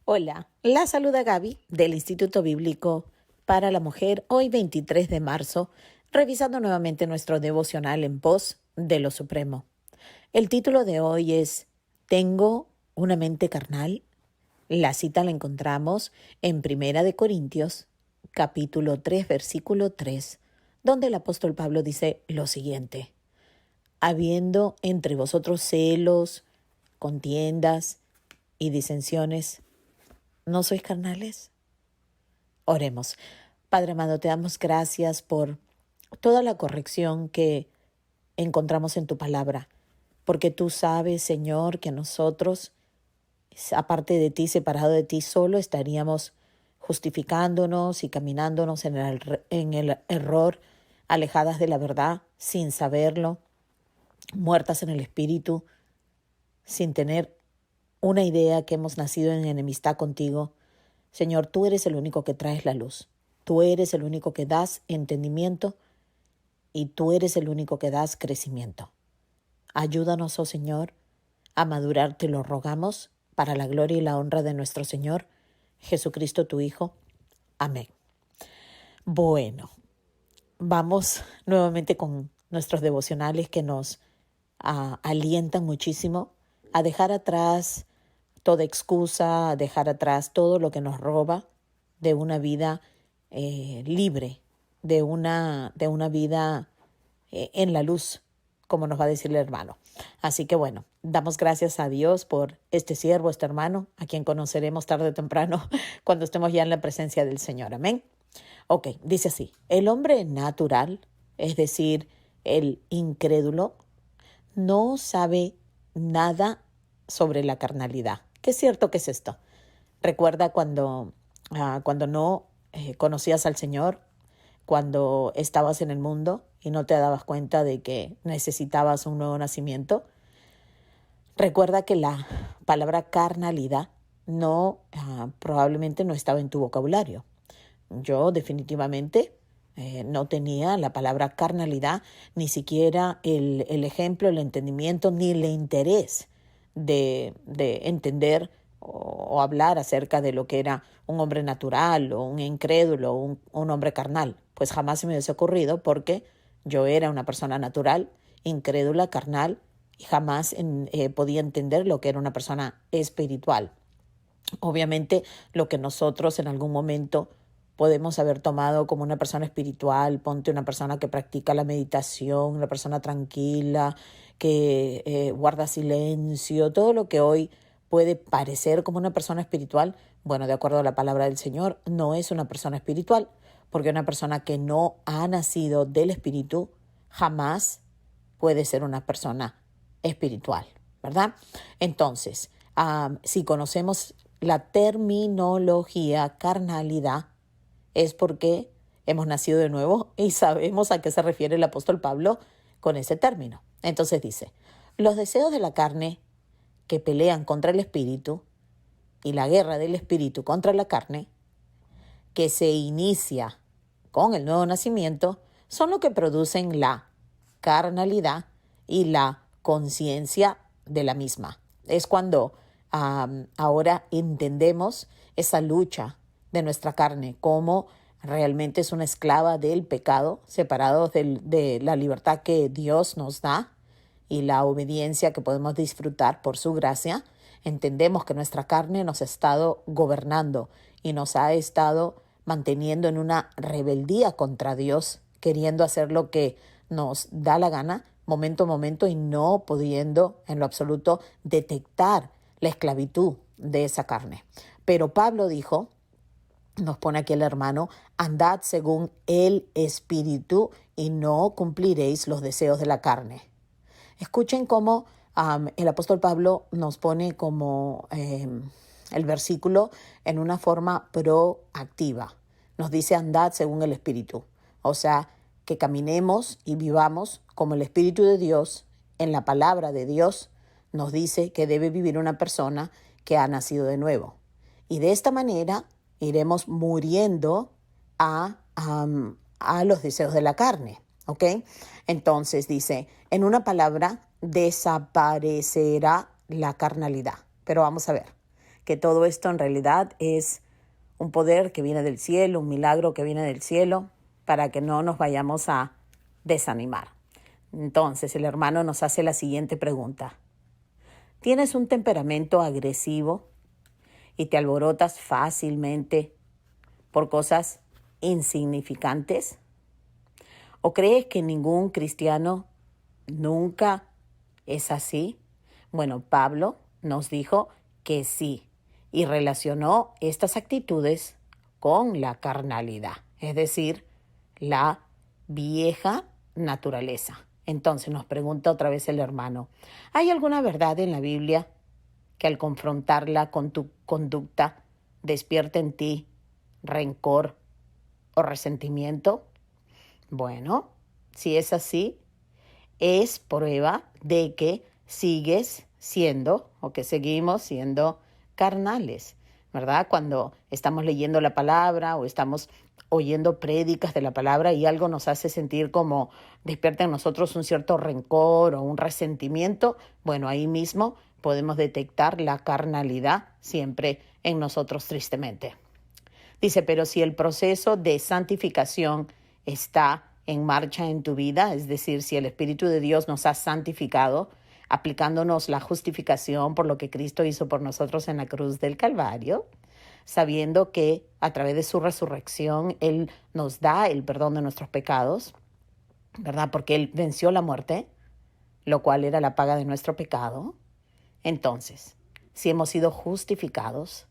Hola, la saluda Gaby del Instituto Bíblico para la Mujer, hoy 23 de marzo, revisando nuevamente nuestro devocional en pos de lo supremo. El título de hoy es ¿Tengo una mente carnal? La cita la encontramos en Primera de Corintios, capítulo 3, versículo 3, donde el apóstol Pablo dice lo siguiente: habiendo entre vosotros celos, contiendas y disensiones, ¿no sois carnales? Oremos. Padre amado, te damos gracias por toda la corrección que encontramos en tu palabra, porque tú sabes, Señor, que nosotros, aparte de ti, separado de ti, solo estaríamos justificándonos y caminándonos en el error, alejadas de la verdad, sin saberlo, muertas en el espíritu, sin tener una idea que hemos nacido en enemistad contigo. Señor, tú eres el único que traes la luz. Tú eres el único que das entendimiento y tú eres el único que das crecimiento. Ayúdanos, oh Señor, a madurar, te lo rogamos, para la gloria y la honra de nuestro Señor Jesucristo, tu Hijo. Amén. Bueno, vamos nuevamente con nuestros devocionales que nos alientan muchísimo a dejar atrás toda excusa, a dejar atrás todo lo que nos roba de una vida libre, de una vida en la luz, como nos va a decir el hermano. Así que bueno, damos gracias a Dios por este siervo, este hermano, a quien conoceremos tarde o temprano cuando estemos ya en la presencia del Señor. Amén. Ok, dice así: el hombre natural, es decir, el incrédulo, no sabe nada sobre la carnalidad. ¿Qué es cierto que es esto? Recuerda cuando no conocías al Señor, cuando estabas en el mundo y no te dabas cuenta de que necesitabas un nuevo nacimiento. Recuerda que la palabra carnalidad probablemente no estaba en tu vocabulario. Yo definitivamente no tenía la palabra carnalidad, ni siquiera el ejemplo, el entendimiento, ni el interés de entender o hablar acerca de lo que era un hombre natural o un incrédulo o un hombre carnal. Pues jamás se me hubiese ocurrido, porque yo era una persona natural, incrédula, carnal, y jamás podía entender lo que era una persona espiritual. Obviamente, lo que nosotros en algún momento podemos haber tomado como una persona espiritual, ponte una persona que practica la meditación, una persona tranquila, que guarda silencio, todo lo que hoy puede parecer como una persona espiritual, bueno, de acuerdo a la palabra del Señor, no es una persona espiritual, porque una persona que no ha nacido del Espíritu jamás puede ser una persona espiritual, ¿verdad? Entonces, si conocemos la terminología carnalidad, es porque hemos nacido de nuevo y sabemos a qué se refiere el apóstol Pablo con ese término. Entonces dice: los deseos de la carne que pelean contra el espíritu y la guerra del espíritu contra la carne, que se inicia con el nuevo nacimiento, son lo que producen la carnalidad y la conciencia de la misma. Es cuando ahora entendemos esa lucha de nuestra carne, como realmente es una esclava del pecado, separados de la libertad que Dios nos da y la obediencia que podemos disfrutar por su gracia. Entendemos que nuestra carne nos ha estado gobernando y nos ha estado manteniendo en una rebeldía contra Dios, queriendo hacer lo que nos da la gana, momento a momento, y no pudiendo en lo absoluto detectar la esclavitud de esa carne. Pero Pablo dijo, nos pone aquí el hermano: andad según el Espíritu y no cumpliréis los deseos de la carne. Escuchen cómo el apóstol Pablo nos pone como el versículo en una forma proactiva. Nos dice: andad según el Espíritu. O sea, que caminemos y vivamos como el Espíritu de Dios, en la palabra de Dios, nos dice que debe vivir una persona que ha nacido de nuevo. Y de esta manera iremos muriendo a los deseos de la carne. ¿Ok? Entonces dice, en una palabra, desaparecerá la carnalidad. Pero vamos a ver, que todo esto en realidad es un poder que viene del cielo, un milagro que viene del cielo, para que no nos vayamos a desanimar. Entonces el hermano nos hace la siguiente pregunta. ¿Tienes un temperamento agresivo y te alborotas fácilmente por cosas insignificantes? ¿O crees que ningún cristiano nunca es así? Bueno, Pablo nos dijo que sí y relacionó estas actitudes con la carnalidad, es decir, la vieja naturaleza. Entonces nos pregunta otra vez el hermano, ¿hay alguna verdad en la Biblia que al confrontarla con tu conducta despierte en ti rencor o resentimiento? Bueno, si es así, es prueba de que sigues siendo o que seguimos siendo carnales, ¿verdad? Cuando estamos leyendo la palabra o estamos oyendo prédicas de la palabra y algo nos hace sentir como despierta en nosotros un cierto rencor o un resentimiento, bueno, ahí mismo podemos detectar la carnalidad siempre en nosotros tristemente. Dice, pero si el proceso de santificación está en marcha en tu vida, es decir, si el Espíritu de Dios nos ha santificado, aplicándonos la justificación por lo que Cristo hizo por nosotros en la cruz del Calvario, sabiendo que a través de su resurrección Él nos da el perdón de nuestros pecados, ¿verdad? Porque Él venció la muerte, lo cual era la paga de nuestro pecado. Entonces, si hemos sido justificados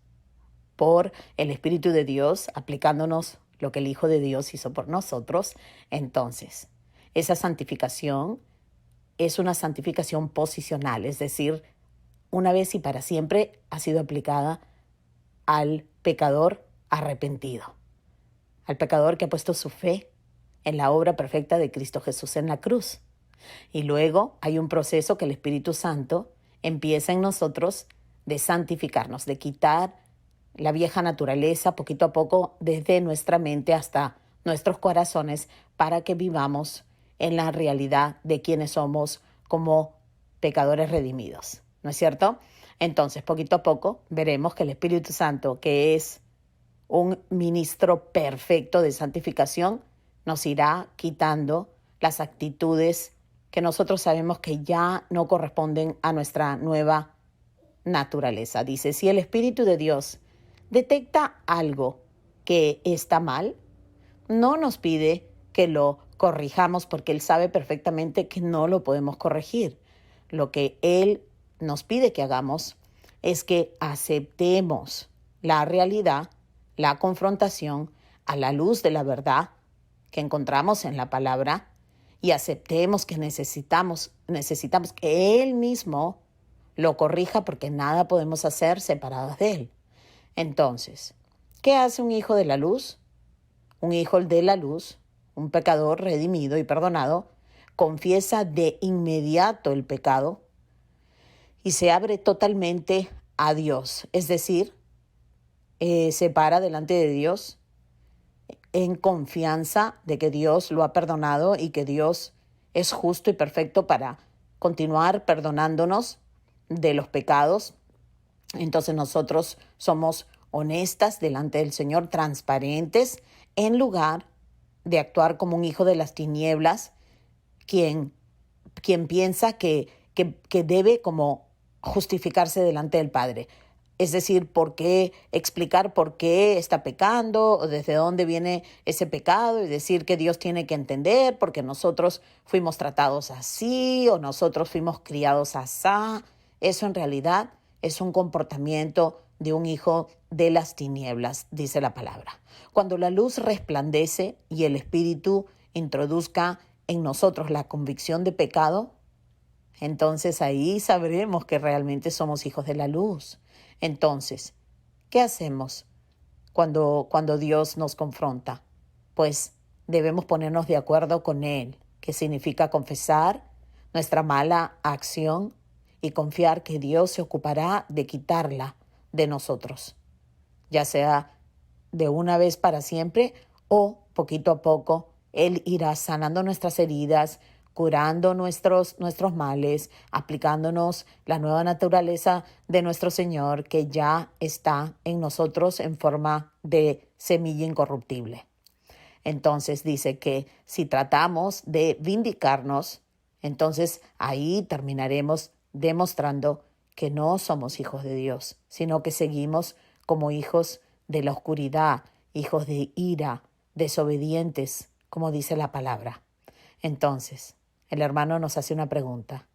por el Espíritu de Dios, aplicándonos lo que el Hijo de Dios hizo por nosotros, entonces esa santificación es una santificación posicional, es decir, una vez y para siempre ha sido aplicada al pecador arrepentido, al pecador que ha puesto su fe en la obra perfecta de Cristo Jesús en la cruz. Y luego hay un proceso que el Espíritu Santo empieza en nosotros de santificarnos, de quitar la vieja naturaleza poquito a poco desde nuestra mente hasta nuestros corazones para que vivamos en la realidad de quienes somos como pecadores redimidos, ¿no es cierto? Entonces, poquito a poco veremos que el Espíritu Santo, que es un ministro perfecto de santificación, nos irá quitando las actitudes que nosotros sabemos que ya no corresponden a nuestra nueva naturaleza. Dice, si el Espíritu de Dios detecta algo que está mal, no nos pide que lo corrijamos porque Él sabe perfectamente que no lo podemos corregir. Lo que Él nos pide que hagamos es que aceptemos la realidad, la confrontación a la luz de la verdad que encontramos en la palabra y aceptemos que necesitamos que Él mismo lo corrija porque nada podemos hacer separados de Él. Entonces, ¿qué hace un hijo de la luz? Un hijo de la luz, un pecador redimido y perdonado, confiesa de inmediato el pecado y se abre totalmente a Dios. Es decir, se para delante de Dios en confianza de que Dios lo ha perdonado y que Dios es justo y perfecto para continuar perdonándonos de los pecados. Entonces nosotros somos honestas delante del Señor, transparentes, en lugar de actuar como un hijo de las tinieblas, quien piensa que debe como justificarse delante del Padre. Es decir, explicar por qué está pecando, o desde dónde viene ese pecado, y decir que Dios tiene que entender porque nosotros fuimos tratados así o nosotros fuimos criados así. Eso en realidad es un comportamiento de un hijo de las tinieblas, dice la palabra. Cuando la luz resplandece y el Espíritu introduzca en nosotros la convicción de pecado, entonces ahí sabremos que realmente somos hijos de la luz. Entonces, ¿qué hacemos cuando Dios nos confronta? Pues debemos ponernos de acuerdo con Él, que significa confesar nuestra mala acción y confiar que Dios se ocupará de quitarla de nosotros, ya sea de una vez para siempre o poquito a poco. Él irá sanando nuestras heridas, curando nuestros males, aplicándonos la nueva naturaleza de nuestro Señor que ya está en nosotros en forma de semilla incorruptible. Entonces dice que si tratamos de vindicarnos, entonces ahí terminaremos demostrando que no somos hijos de Dios, sino que seguimos como hijos de la oscuridad, hijos de ira, desobedientes, como dice la palabra. Entonces, el hermano nos hace una pregunta.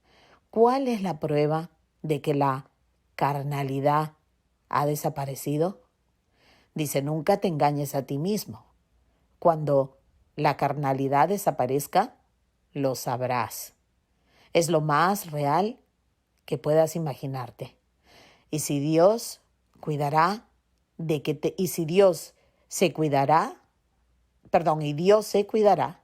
¿Cuál es la prueba de que la carnalidad ha desaparecido? Dice, nunca te engañes a ti mismo. Cuando la carnalidad desaparezca, lo sabrás. Es lo más real que puedas imaginarte. Y si Dios cuidará de que y si Dios se cuidará, y Dios se cuidará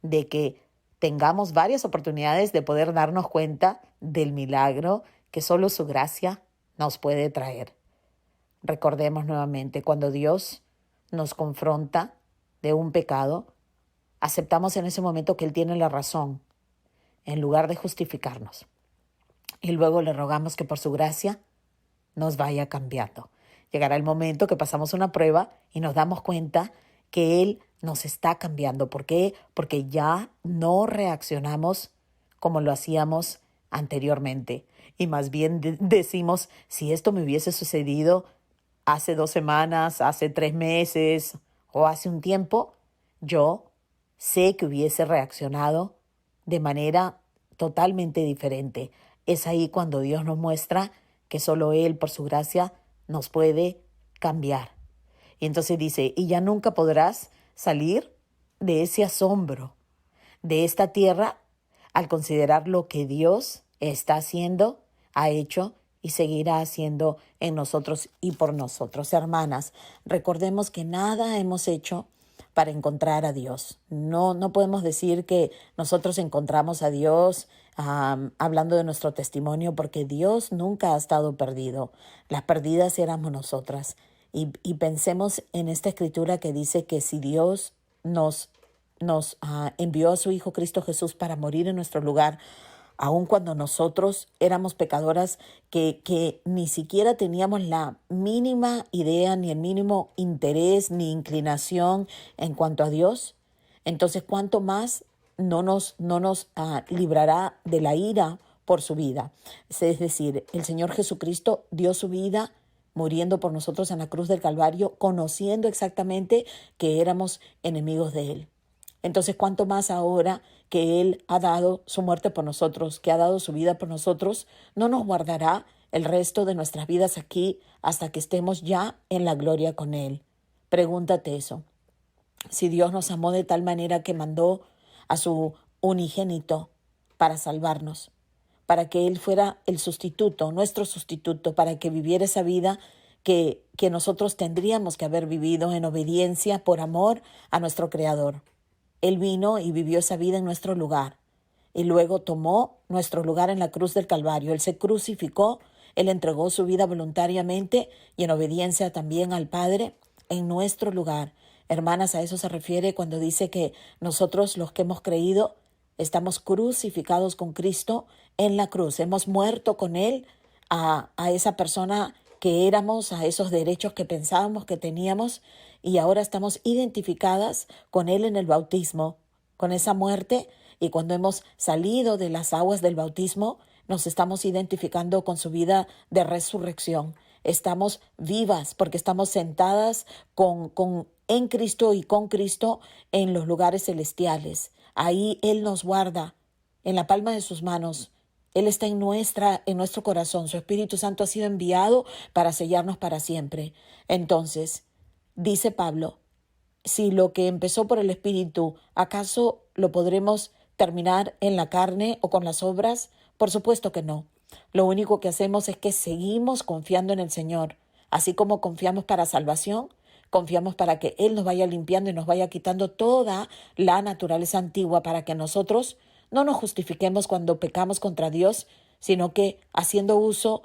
de que tengamos varias oportunidades de poder darnos cuenta del milagro que solo su gracia nos puede traer. Recordemos nuevamente, cuando Dios nos confronta de un pecado, aceptamos en ese momento que Él tiene la razón, en lugar de justificarnos. Y luego le rogamos que por su gracia nos vaya cambiando. Llegará el momento que pasamos una prueba y nos damos cuenta que Él nos está cambiando. ¿Por qué? Porque ya no reaccionamos como lo hacíamos anteriormente. Y más bien decimos, si esto me hubiese sucedido hace 2 semanas, hace 3 meses o hace un tiempo, yo sé que hubiese reaccionado de manera totalmente diferente. Es ahí cuando Dios nos muestra que solo Él, por su gracia, nos puede cambiar. Y entonces dice, y ya nunca podrás salir de ese asombro, de esta tierra, al considerar lo que Dios está haciendo, ha hecho y seguirá haciendo en nosotros y por nosotros. Hermanas, recordemos que nada hemos hecho para encontrar a Dios. No podemos decir que nosotros encontramos a Dios hablando de nuestro testimonio, porque Dios nunca ha estado perdido. Las perdidas éramos nosotras. Y pensemos en esta escritura que dice que si Dios nos envió a su Hijo Cristo Jesús para morir en nuestro lugar, aun cuando nosotros éramos pecadoras que ni siquiera teníamos la mínima idea, ni el mínimo interés, ni inclinación en cuanto a Dios, entonces ¿cuánto más no nos librará de la ira por su vida? Es decir, el Señor Jesucristo dio su vida muriendo por nosotros en la cruz del Calvario, conociendo exactamente que éramos enemigos de Él. Entonces, ¿cuánto más ahora que Él ha dado su muerte por nosotros, que ha dado su vida por nosotros, no nos guardará el resto de nuestras vidas aquí hasta que estemos ya en la gloria con Él? Pregúntate eso. Si Dios nos amó de tal manera que mandó a su unigénito para salvarnos, para que Él fuera el sustituto, nuestro sustituto, para que viviera esa vida que nosotros tendríamos que haber vivido en obediencia por amor a nuestro Creador. Él vino y vivió esa vida en nuestro lugar y luego tomó nuestro lugar en la cruz del Calvario. Él se crucificó, Él entregó su vida voluntariamente y en obediencia también al Padre en nuestro lugar. Hermanas, a eso se refiere cuando dice que nosotros, los que hemos creído, estamos crucificados con Cristo en la cruz. Hemos muerto con Él a esa persona que éramos, a esos derechos que pensábamos que teníamos, y ahora estamos identificadas con Él en el bautismo, con esa muerte, y cuando hemos salido de las aguas del bautismo, nos estamos identificando con su vida de resurrección. Estamos vivas porque estamos sentadas en Cristo y con Cristo en los lugares celestiales. Ahí Él nos guarda en la palma de sus manos. Él está en nuestro corazón. Su Espíritu Santo ha sido enviado para sellarnos para siempre. Entonces, dice Pablo, si lo que empezó por el Espíritu, ¿acaso lo podremos terminar en la carne o con las obras? Por supuesto que no. Lo único que hacemos es que seguimos confiando en el Señor. Así como confiamos para salvación, confiamos para que Él nos vaya limpiando y nos vaya quitando toda la naturaleza antigua para que nosotros no nos justifiquemos cuando pecamos contra Dios, sino que haciendo uso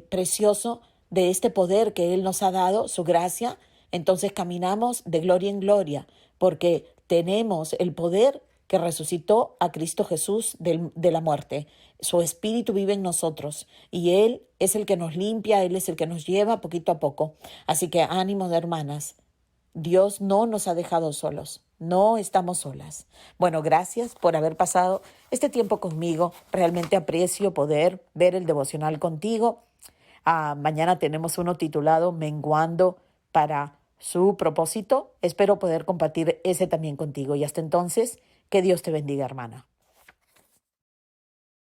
precioso de este poder que Él nos ha dado, su gracia, entonces caminamos de gloria en gloria, porque tenemos el poder que resucitó a Cristo Jesús de la muerte. Su Espíritu vive en nosotros y Él es el que nos limpia, Él es el que nos lleva poquito a poco. Así que ánimo de hermanas. Dios no nos ha dejado solos, no estamos solas. Bueno, gracias por haber pasado este tiempo conmigo. Realmente aprecio poder ver el devocional contigo. Mañana tenemos uno titulado Menguando para su propósito. Espero poder compartir ese también contigo. Y hasta entonces, que Dios te bendiga, hermana.